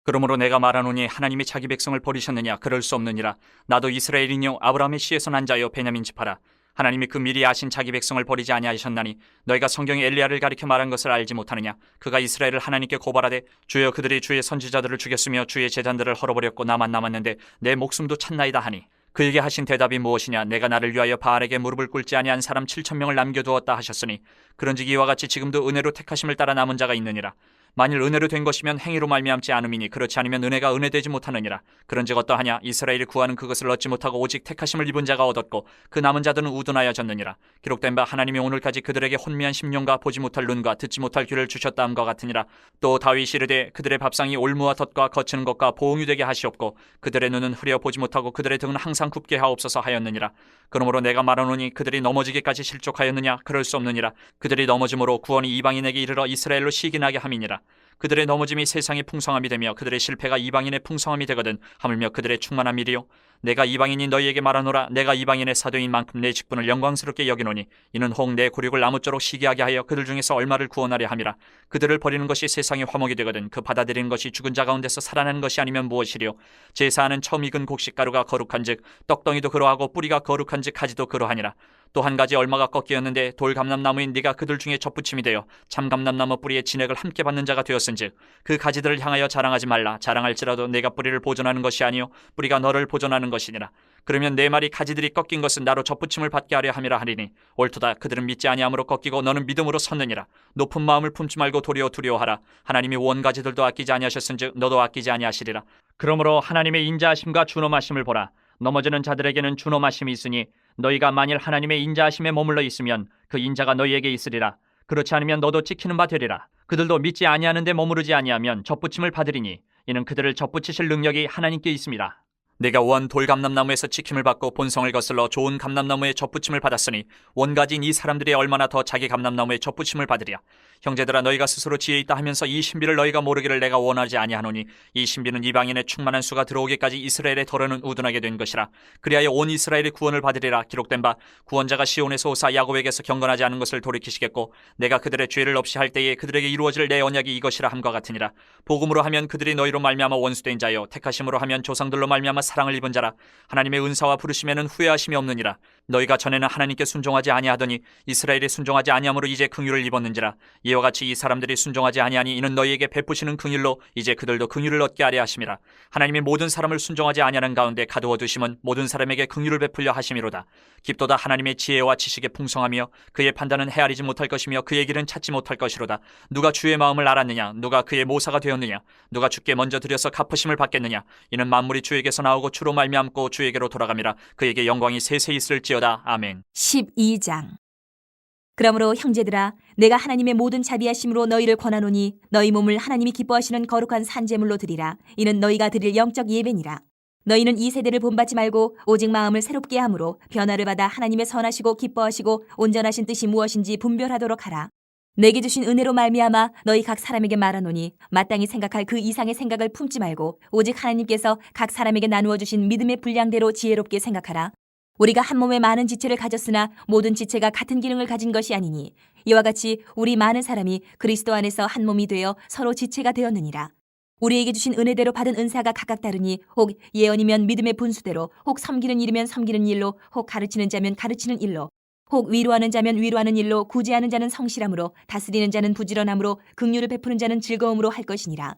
그러므로 내가 말하노니 하나님이 자기 백성을 버리셨느냐? 그럴 수 없느니라. 나도 이스라엘이뇨 아브라함의 씨에서 난 자요 베냐민 지파라. 하나님이 그 미리 아신 자기 백성을 버리지 아니하셨나니 너희가 성경에 엘리야를 가리켜 말한 것을 알지 못하느냐? 그가 이스라엘을 하나님께 고발하되 주여 그들이 주의 선지자들을 죽였으며 주의 제단들을 헐어버렸고 나만 남았는데 내 목숨도 찾나이다 하니 그에게 하신 대답이 무엇이냐? 내가 나를 위하여 바알에게 무릎을 꿇지 아니한 사람 7,000명을 남겨두었다 하셨으니 그런즉 이와 같이 지금도 은혜로 택하심을 따라 남은 자가 있느니라. 만일 은혜로 된 것이면 행위로 말미암지 않음이니 그렇지 않으면 은혜가 은혜되지 못하느니라. 그런즉 어떠하냐? 이스라엘이 구하는 그것을 얻지 못하고 오직 택하심을 입은 자가 얻었고 그 남은 자들은 우둔하여졌느니라. 기록된 바 하나님이 오늘까지 그들에게 혼미한 심령과 보지 못할 눈과 듣지 못할 귀를 주셨다 함과 같으니라. 또 다윗이 이르되 그들의 밥상이 올무와 덫과 거치는 것과 보응이 되게 하시옵고 그들의 눈은 흐려 보지 못하고 그들의 등은 항상 굽게 하옵소서 하였느니라. 그러므로 내가 말하노니 그들이 넘어지기까지 실족하였느냐? 그럴 수 없느니라. 그들이 넘어짐으로 구원이 이방인에게 이르러 이스라엘로 시기나게 함이니라. 그들의 넘어짐이 세상의 풍성함이 되며 그들의 실패가 이방인의 풍성함이 되거든 하물며 그들의 충만한 일이요 내가 이방인이 너희에게 말하노라. 내가 이방인의 사도인 만큼 내 직분을 영광스럽게 여기노니 이는 혹 내 굴욕을 아무쪼록 시기하게 하여 그들 중에서 얼마를 구원하려 함이라. 그들을 버리는 것이 세상의 화목이 되거든 그 받아들이는 것이 죽은 자 가운데서 살아나는 것이 아니면 무엇이리요? 제사하는 처음 익은 곡식가루가 거룩한즉 떡덩이도 그러하고 뿌리가 거룩한즉 가지도 그러하니라. 또 한 가지 얼마가 꺾이었는데 돌감람나무인 네가 그들 중에 접붙임이 되어 참감람나무 뿌리의 진액을 함께 받는 자가 되었은즉 그 가지들을 향하여 자랑하지 말라. 자랑할지라도 내가 뿌리를 보존하는 것이 아니요 뿌리가 너를 보존하는 것이니라. 그러면 내 말이 가지들이 꺾인 것은 나로 접붙임을 받게 하려 함이라 하리니 옳도다. 그들은 믿지 아니함으로 꺾이고 너는 믿음으로 섰느니라. 높은 마음을 품지 말고 도리어 두려워하라. 하나님이 원가지들도 아끼지 아니하셨은즉 너도 아끼지 아니하시리라. 그러므로 하나님의 인자하심과 준엄하심을 보라. 넘어지는 자들에게는 준엄하심이 있으니 너희가 만일 하나님의 인자하심에 머물러 있으면 그 인자가 너희에게 있으리라. 그렇지 않으면 너도 찍히는 바 되리라. 그들도 믿지 아니하는데 머무르지 아니하면 접붙임을 받으리니 이는 그들을 접붙이실 능력이 하나님께 있습니다. 내가 원 돌감람나무에서 지킴을 받고 본성을 거슬러 좋은 감람나무에 접붙임을 받았으니 원가지인 이 사람들이 얼마나 더 자기 감람나무에 접붙임을 받으랴. 형제들아 너희가 스스로 지혜 있다 하면서 이 신비를 너희가 모르기를 내가 원하지 아니하노니 이 신비는 이방인의 충만한 수가 들어오기까지 이스라엘의 덫은 우둔하게 된 것이라. 그리하여 온 이스라엘의 구원을 받으리라. 기록된 바 구원자가 시온에서 오사 야곱에게서 경건하지 않은 것을 돌이키시겠고 내가 그들의 죄를 없이 할 때에 그들에게 이루어질 내 언약이 이것이라 함과 같으니라. 복음으로 하면 그들이 너희로 말미암아 원수된 자요 택하심으로 하면 조상들로 말미암아 사랑을 입은 자라. 하나님의 은사와 부르심에는 후회하심이 없느니라. 너희가 전에는 하나님께 순종하지 아니하더니 이스라엘이 순종하지 아니함으로 이제 긍휼을 입었는지라. 이와 같이 이 사람들이 순종하지 아니하니 이는 너희에게 베푸시는 긍휼로 이제 그들도 긍휼을 얻게 하려 하심이라. 하나님이 모든 사람을 순종하지 아니하는 가운데 가두어 두심은 모든 사람에게 긍휼을 베풀려 하심이로다. 깊도다 하나님의 지혜와 지식의 풍성하며 그의 판단은 헤아리지 못할 것이며 그의 길은 찾지 못할 것이로다. 누가 주의 마음을 알았느냐? 누가 그의 모사가 되었느냐? 누가 주께 먼저 드려서 갚으심을 받겠느냐? 이는 만물이 주에게서 나오고 주로 말미암고 주에게로 돌아감이라. 그에게 영광이 세세 있을지어다. 아멘. 12장. 그러므로 형제들아 내가 하나님의 모든 자비하심으로 너희를 권하노니 너희 몸을 하나님이 기뻐하시는 거룩한 산제물로 드리라. 이는 너희가 드릴 영적 예배니라. 너희는 이 세대를 본받지 말고 오직 마음을 새롭게 함으로 변화를 받아 하나님의 선하시고 기뻐하시고 온전하신 뜻이 무엇인지 분별하도록 하라. 내게 주신 은혜로 말미암아 너희 각 사람에게 말하노니 마땅히 생각할 그 이상의 생각을 품지 말고 오직 하나님께서 각 사람에게 나누어 주신 믿음의 분량대로 지혜롭게 생각하라. 우리가 한 몸에 많은 지체를 가졌으나 모든 지체가 같은 기능을 가진 것이 아니니 이와 같이 우리 많은 사람이 그리스도 안에서 한 몸이 되어 서로 지체가 되었느니라. 우리에게 주신 은혜대로 받은 은사가 각각 다르니 혹 예언이면 믿음의 분수대로, 혹 섬기는 일이면 섬기는 일로, 혹 가르치는 자면 가르치는 일로, 혹 위로하는 자면 위로하는 일로, 구제하는 자는 성실함으로, 다스리는 자는 부지런함으로, 긍휼을 베푸는 자는 즐거움으로 할 것이니라.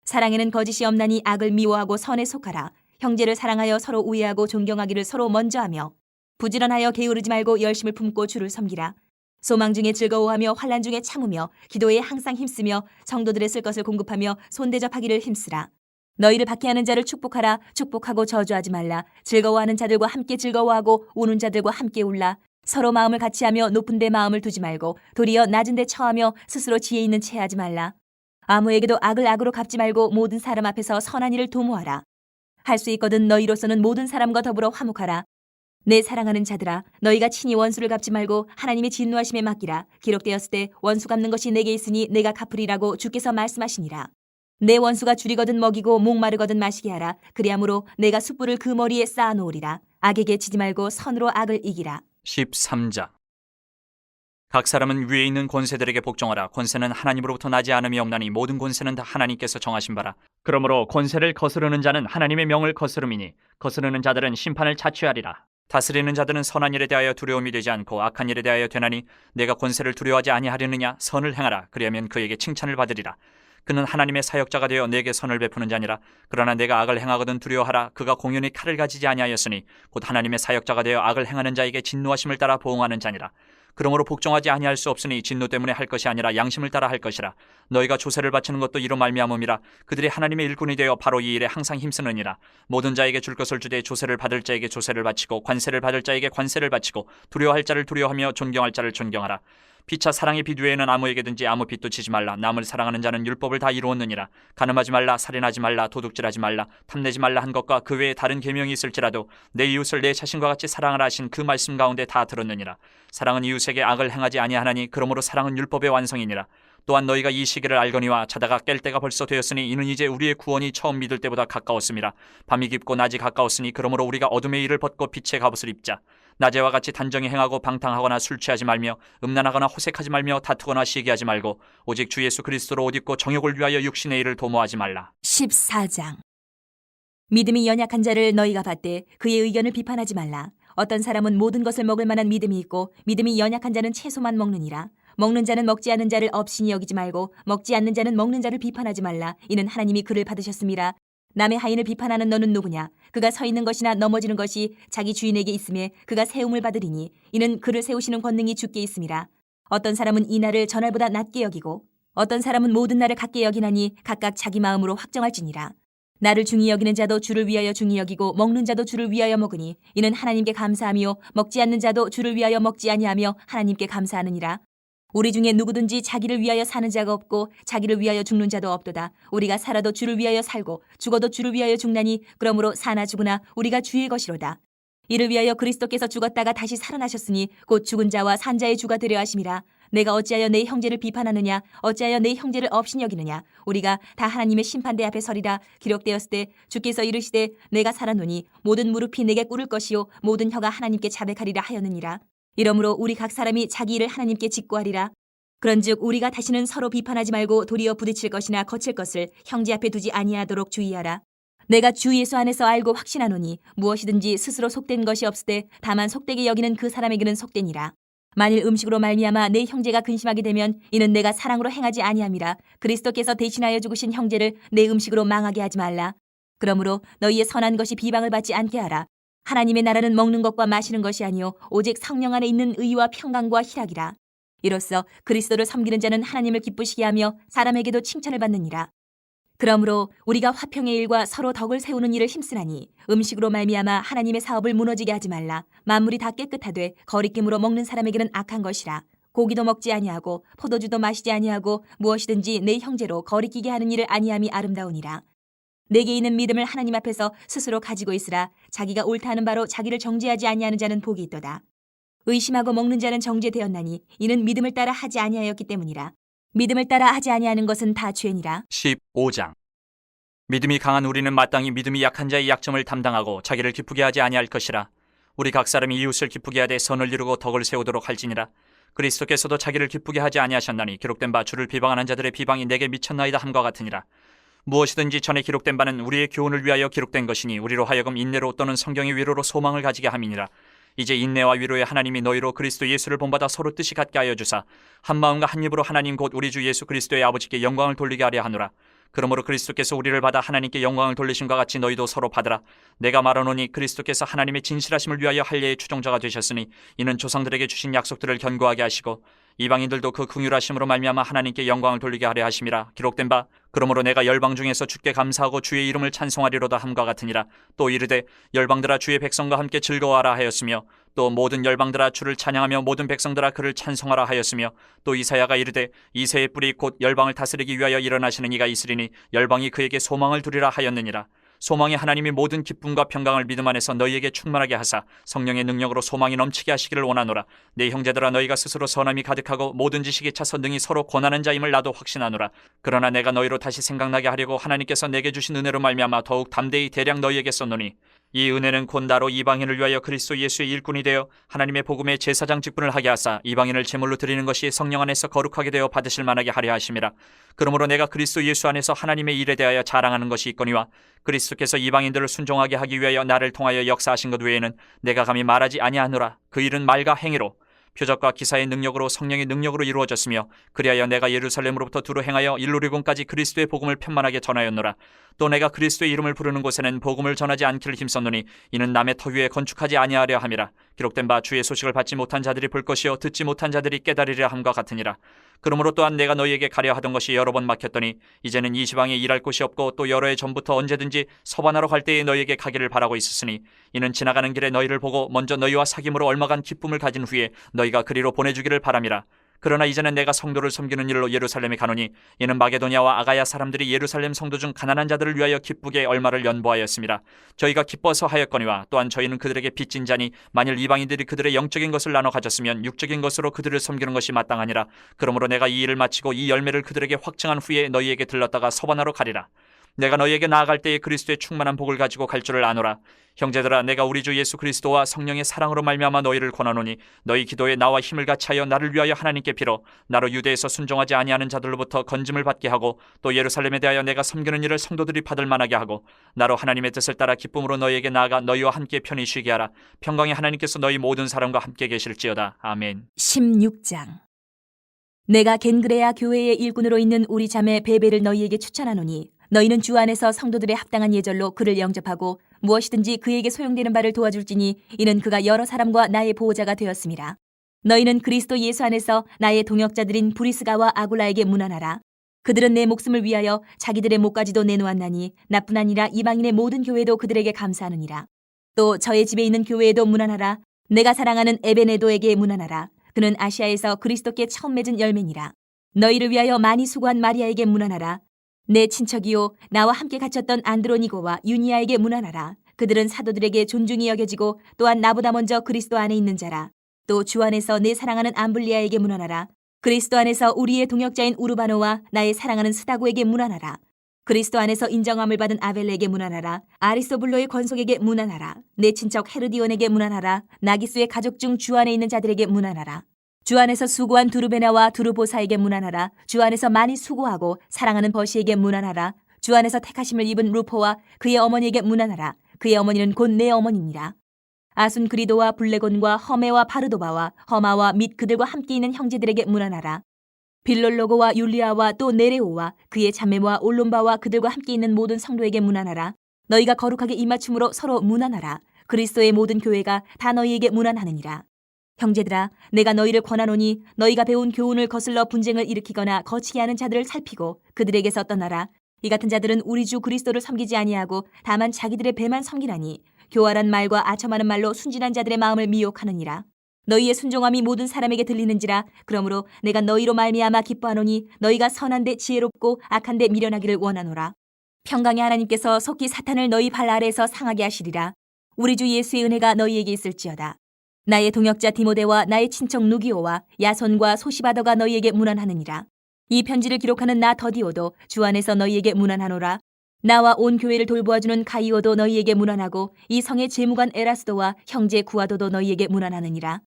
사랑에는 거짓이 없나니 악을 미워하고 선에 속하라. 형제를 사랑하여 서로 우애하고 존경하기를 서로 먼저 하며 부지런하여 게으르지 말고 열심을 품고 주를 섬기라. 소망 중에 즐거워하며 환난 중에 참으며 기도에 항상 힘쓰며 성도들의 쓸 것을 공급하며 손대접하기를 힘쓰라. 너희를 박해하는 자를 축복하라. 축복하고 저주하지 말라. 즐거워하는 자들과 함께 즐거워하고 우는 자들과 함께 울라. 서로 마음을 같이하며 높은 데 마음을 두지 말고 도리어 낮은 데 처하며 스스로 지혜 있는 채 하지 말라. 아무에게도 악을 악으로 갚지 말고 모든 사람 앞에서 선한 일을 도모하라. 할 수 있거든 너희로서는 모든 사람과 더불어 화목하라. 내 사랑하는 자들아 너희가 친히 원수를 갚지 말고 하나님의 진노하심에 맡기라. 기록되었을 때 원수 갚는 것이 내게 있으니 내가 갚으리라고 주께서 말씀하시니라. 내 원수가 줄이거든 먹이고 목마르거든 마시게 하라. 그리함으로 내가 숯불을 그 머리에 쌓아놓으리라. 악에게 지지 말고 선으로 악을 이기라. 13장. 각 사람은 위에 있는 권세들에게 복종하라. 권세는 하나님으로부터 나지 않음이 없나니 모든 권세는 다 하나님께서 정하신 바라. 그러므로 권세를 거스르는 자는 하나님의 명을 거스름이니 거스르는 자들은 심판을 자취하리라. 다스리는 자들은 선한 일에 대하여 두려움이 되지 않고 악한 일에 대하여 되나니 내가 권세를 두려워하지 아니하려느냐. 선을 행하라. 그리하면 그에게 칭찬을 받으리라. 그는 하나님의 사역자가 되어 내게 선을 베푸는 자니라. 그러나 내가 악을 행하거든 두려워하라. 그가 공연히 칼을 가지지 아니하였으니 곧 하나님의 사역자가 되어 악을 행하는 자에게 진노하심을 따라 보응하는 자니라. 그러므로 복종하지 아니할 수 없으니 진노 때문에 할 것이 아니라 양심을 따라 할 것이라. 너희가 조세를 바치는 것도 이로 말미암음이라. 그들이 하나님의 일꾼이 되어 바로 이 일에 항상 힘쓰느니라. 모든 자에게 줄 것을 주되 조세를 받을 자에게 조세를 바치고 관세를 받을 자에게 관세를 바치고 두려워할 자를 두려워하며 존경할 자를 존경하라. 피차 사랑의 빛 외에는 아무에게든지 아무 빛도 치지 말라. 남을 사랑하는 자는 율법을 다 이루었느니라. 간음하지 말라, 살인하지 말라, 도둑질하지 말라, 탐내지 말라 한 것과 그 외에 다른 계명이 있을지라도 내 이웃을 내 자신과 같이 사랑하라 하신 그 말씀 가운데 다 들었느니라. 사랑은 이웃에게 악을 행하지 아니하나니 그러므로 사랑은 율법의 완성이니라. 또한 너희가 이 시기를 알거니와 자다가 깰 때가 벌써 되었으니 이는 이제 우리의 구원이 처음 믿을 때보다 가까웠음이라. 밤이 깊고 낮이 가까웠으니 그러므로 우리가 어둠의 일을 벗고 빛의 갑옷을 입자. 낮에와 같이 단정히 행하고 방탕하거나 술 취하지 말며 음란하거나 호색하지 말며 다투거나 시기하지 말고 오직 주 예수 그리스도로 옷 입고 정욕을 위하여 육신의 일을 도모하지 말라. 14장. 믿음이 연약한 자를 너희가 받되 그의 의견을 비판하지 말라. 어떤 사람은 모든 것을 먹을 만한 믿음이 있고 믿음이 연약한 자는 채소만 먹느니라. 먹는 자는 먹지 않는 자를 업신이 여기지 말고 먹지 않는 자는 먹는 자를 비판하지 말라. 이는 하나님이 그를 받으셨음이라. 남의 하인을 비판하는 너는 누구냐? 그가 서 있는 것이나 넘어지는 것이 자기 주인에게 있음에 그가 세움을 받으리니 이는 그를 세우시는 권능이 주께 있음이라. 어떤 사람은 이 날을 전날보다 낮게 여기고 어떤 사람은 모든 날을 같게 여기나니 각각 자기 마음으로 확정할지니라. 나를 중히 여기는 자도 주를 위하여 중히 여기고 먹는 자도 주를 위하여 먹으니 이는 하나님께 감사하며 먹지 않는 자도 주를 위하여 먹지 아니하며 하나님께 감사하느니라. 우리 중에 누구든지 자기를 위하여 사는 자가 없고 자기를 위하여 죽는 자도 없도다. 우리가 살아도 주를 위하여 살고 죽어도 주를 위하여 죽나니 그러므로 사나 죽으나 우리가 주의 것이로다. 이를 위하여 그리스도께서 죽었다가 다시 살아나셨으니 곧 죽은 자와 산 자의 주가 되려 하심이라. 내가 어찌하여 내 형제를 비판하느냐? 어찌하여 내 형제를 업신 여기느냐? 우리가 다 하나님의 심판대 앞에 서리라. 기록되었을 때 주께서 이르시되 내가 살아노니 모든 무릎이 내게 꿇을 것이요 모든 혀가 하나님께 자백하리라 하였느니라. 이러므로 우리 각 사람이 자기 일을 하나님께 직고하리라. 그런즉 우리가 다시는 서로 비판하지 말고 도리어 부딪힐 것이나 거칠 것을 형제 앞에 두지 아니하도록 주의하라. 내가 주 예수 안에서 알고 확신하노니 무엇이든지 스스로 속된 것이 없으되 다만 속되게 여기는 그 사람에게는 속되니라. 만일 음식으로 말미암아 내 형제가 근심하게 되면 이는 내가 사랑으로 행하지 아니함이라. 그리스도께서 대신하여 죽으신 형제를 내 음식으로 망하게 하지 말라. 그러므로 너희의 선한 것이 비방을 받지 않게 하라. 하나님의 나라는 먹는 것과 마시는 것이 아니요 오직 성령 안에 있는 의와 평강과 희락이라. 이로써 그리스도를 섬기는 자는 하나님을 기쁘시게 하며 사람에게도 칭찬을 받느니라. 그러므로 우리가 화평의 일과 서로 덕을 세우는 일을 힘쓰나니 음식으로 말미암아 하나님의 사업을 무너지게 하지 말라. 만물이 다 깨끗하되 거리낌으로 먹는 사람에게는 악한 것이라. 고기도 먹지 아니하고 포도주도 마시지 아니하고 무엇이든지 내 형제로 거리끼게 하는 일을 아니함이 아름다우니라. 내게 있는 믿음을 하나님 앞에서 스스로 가지고 있으라. 자기가 옳다 하는 바로 자기를 정죄하지 아니하는 자는 복이 있도다. 의심하고 먹는 자는 정죄되었나니 이는 믿음을 따라 하지 아니하였기 때문이라. 믿음을 따라 하지 아니하는 것은 다 죄니라. 15장. 믿음이 강한 우리는 마땅히 믿음이 약한 자의 약점을 담당하고 자기를 기쁘게 하지 아니할 것이라. 우리 각 사람이 이웃을 기쁘게 하되 선을 이루고 덕을 세우도록 할지니라. 그리스도께서도 자기를 기쁘게 하지 아니하셨나니 기록된 바 주를 비방하는 자들의 비방이 내게 미쳤나이다 함과 같으니라. 무엇이든지 전에 기록된 바는 우리의 교훈을 위하여 기록된 것이니 우리로 하여금 인내로 또는 성경의 위로로 소망을 가지게 함이니라. 이제 인내와 위로의 하나님이 너희로 그리스도 예수를 본받아 서로 뜻이 같게 하여 주사 한 마음과 한 입으로 하나님 곧 우리 주 예수 그리스도의 아버지께 영광을 돌리게 하려 하노라. 그러므로 그리스도께서 우리를 받아 하나님께 영광을 돌리심과 같이 너희도 서로 받으라. 내가 말하노니 그리스도께서 하나님의 진실하심을 위하여 할례의 추종자가 되셨으니 이는 조상들에게 주신 약속들을 견고하게 하시고 이방인들도 그 긍휼하심으로 말미암아 하나님께 영광을 돌리게 하려 하심이라. 기록된 바 그러므로 내가 열방 중에서 주께 감사하고 주의 이름을 찬송하리로다 함과 같으니라. 또 이르되 열방들아 주의 백성과 함께 즐거워하라 하였으며 또 모든 열방들아 주를 찬양하며 모든 백성들아 그를 찬송하라 하였으며 또 이사야가 이르되 이새의 뿔이 곧 열방을 다스리기 위하여 일어나시는 이가 있으리니 열방이 그에게 소망을 두리라 하였느니라. 소망이 하나님이 모든 기쁨과 평강을 믿음 안에서 너희에게 충만하게 하사 성령의 능력으로 소망이 넘치게 하시기를 원하노라. 내 형제들아, 너희가 스스로 선함이 가득하고 모든 지식에 차서 능히 서로 권하는 자임을 나도 확신하노라. 그러나 내가 너희로 다시 생각나게 하려고 하나님께서 내게 주신 은혜로 말미암아 더욱 담대히 대량 너희에게 썼노니, 이 은혜는 곧 나로 이방인을 위하여 그리스도 예수의 일꾼이 되어 하나님의 복음의 제사장 직분을 하게 하사 이방인을 제물로 드리는 것이 성령 안에서 거룩하게 되어 받으실 만하게 하려 하심이라. 그러므로 내가 그리스도 예수 안에서 하나님의 일에 대하여 자랑하는 것이 있거니와 그리스도께서 이방인들을 순종하게 하기 위하여 나를 통하여 역사하신 것 외에는 내가 감히 말하지 아니하노라. 그 일은 말과 행위로 표적과 기사의 능력으로 성령의 능력으로 이루어졌으며, 그리하여 내가 예루살렘으로부터 두루 행하여 일루리곤까지 그리스도의 복음을 편만하게 전하였노라. 또 내가 그리스도의 이름을 부르는 곳에는 복음을 전하지 않기를 힘썼노니 이는 남의 터 위에 건축하지 아니하려 함이라. 기록된 바 주의 소식을 받지 못한 자들이 볼 것이요 듣지 못한 자들이 깨달으려 함과 같으니라. 그러므로 또한 내가 너희에게 가려 하던 것이 여러 번 막혔더니 이제는 이 지방에 일할 곳이 없고 또 여러 해 전부터 언제든지 서반하러 갈 때에 너희에게 가기를 바라고 있었으니, 이는 지나가는 길에 너희를 보고 먼저 너희와 사귐으로 얼마간 기쁨을 가진 후에 너희가 그리로 보내주기를 바람이라. 그러나 이제는 내가 성도를 섬기는 일로 예루살렘에 가노니 이는 마게도냐와 아가야 사람들이 예루살렘 성도 중 가난한 자들을 위하여 기쁘게 얼마를 연보하였습니다. 저희가 기뻐서 하였거니와 또한 저희는 그들에게 빚진 자니 만일 이방인들이 그들의 영적인 것을 나눠 가졌으면 육적인 것으로 그들을 섬기는 것이 마땅하니라. 그러므로 내가 이 일을 마치고 이 열매를 그들에게 확증한 후에 너희에게 들렀다가 서반하러 가리라. 내가 너희에게 나아갈 때에 그리스도의 충만한 복을 가지고 갈 줄을 아노라. 형제들아, 내가 우리 주 예수 그리스도와 성령의 사랑으로 말미암아 너희를 권하노니 너희 기도에 나와 힘을 같이하여 나를 위하여 하나님께 빌어 나로 유대에서 순종하지 아니하는 자들로부터 건짐을 받게 하고, 또 예루살렘에 대하여 내가 섬기는 일을 성도들이 받을 만하게 하고, 나로 하나님의 뜻을 따라 기쁨으로 너희에게 나아가 너희와 함께 편히 쉬게 하라. 평강의 하나님께서 너희 모든 사람과 함께 계실지어다. 아멘. 16장. 내가 겐그레아 교회의 일꾼으로 있는 우리 자매 베베를 너희에게 추천하노니 너희는 주 안에서 성도들의 합당한 예절로 그를 영접하고 무엇이든지 그에게 소용되는 바를 도와줄지니 이는 그가 여러 사람과 나의 보호자가 되었음이라. 너희는 그리스도 예수 안에서 나의 동역자들인 브리스가와 아굴라에게 문안하라. 그들은 내 목숨을 위하여 자기들의 목까지도 내놓았나니 나뿐 아니라 이방인의 모든 교회도 그들에게 감사하느니라. 또 저의 집에 있는 교회에도 문안하라. 내가 사랑하는 에베네도에게 문안하라. 그는 아시아에서 그리스도께 처음 맺은 열매니라. 너희를 위하여 많이 수고한 마리아에게 문안하라. 내 친척이요 나와 함께 갇혔던 안드로니고와 유니아에게 문안하라. 그들은 사도들에게 존중이 여겨지고 또한 나보다 먼저 그리스도 안에 있는 자라. 또 주 안에서 내 사랑하는 암블리아에게 문안하라. 그리스도 안에서 우리의 동역자인 우르바노와 나의 사랑하는 스다고에게 문안하라. 그리스도 안에서 인정함을 받은 아벨레에게 문안하라. 아리스토블로의 권속에게 문안하라. 내 친척 헤르디온에게 문안하라. 나기스의 가족 중 주 안에 있는 자들에게 문안하라. 주 안에서 수고한 두르베나와 두르보사에게 문안하라. 주 안에서 많이 수고하고 사랑하는 버시에게 문안하라. 주 안에서 택하심을 입은 루포와 그의 어머니에게 문안하라. 그의 어머니는 곧 내 어머니니라. 아순그리도와 블레곤과 허메와 바르도바와 허마와 및 그들과 함께 있는 형제들에게 문안하라. 빌롤로고와 율리아와 또 네레오와 그의 자매와 올론바와 그들과 함께 있는 모든 성도에게 문안하라. 너희가 거룩하게 입맞춤으로 서로 문안하라. 그리스도의 모든 교회가 다 너희에게 문안하느니라. 형제들아, 내가 너희를 권하노니 너희가 배운 교훈을 거슬러 분쟁을 일으키거나 거치게 하는 자들을 살피고 그들에게서 떠나라. 이 같은 자들은 우리 주 그리스도를 섬기지 아니하고 다만 자기들의 배만 섬기나니 교활한 말과 아첨하는 말로 순진한 자들의 마음을 미혹하느니라. 너희의 순종함이 모든 사람에게 들리는지라. 그러므로 내가 너희로 말미암아 기뻐하노니 너희가 선한데 지혜롭고 악한데 미련하기를 원하노라. 평강의 하나님께서 속히 사탄을 너희 발 아래에서 상하게 하시리라. 우리 주 예수의 은혜가 너희에게 있을지어다. 나의 동역자 디모데와 나의 친척 누기오와 야손과 소시바더가 너희에게 문안하느니라. 이 편지를 기록하는 나 더디오도 주 안에서 너희에게 문안하노라. 나와 온 교회를 돌보아주는 가이오도 너희에게 문안하고 이 성의 재무관 에라스도와 형제 구아도도 너희에게 문안하느니라.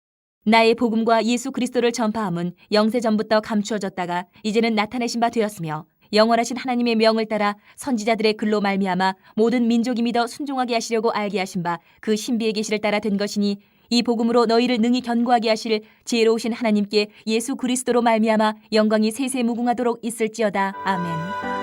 나의 복음과 예수 그리스도를 전파함은 영세전부터 감추어졌다가 이제는 나타내신 바 되었으며 영원하신 하나님의 명을 따라 선지자들의 글로 말미암아 모든 민족이 믿어 순종하게 하시려고 알게 하신 바 그 신비의 계시를 따라 된 것이니, 이 복음으로 너희를 능히 견고하게 하실 지혜로우신 하나님께 예수 그리스도로 말미암아 영광이 세세 무궁하도록 있을지어다. 아멘.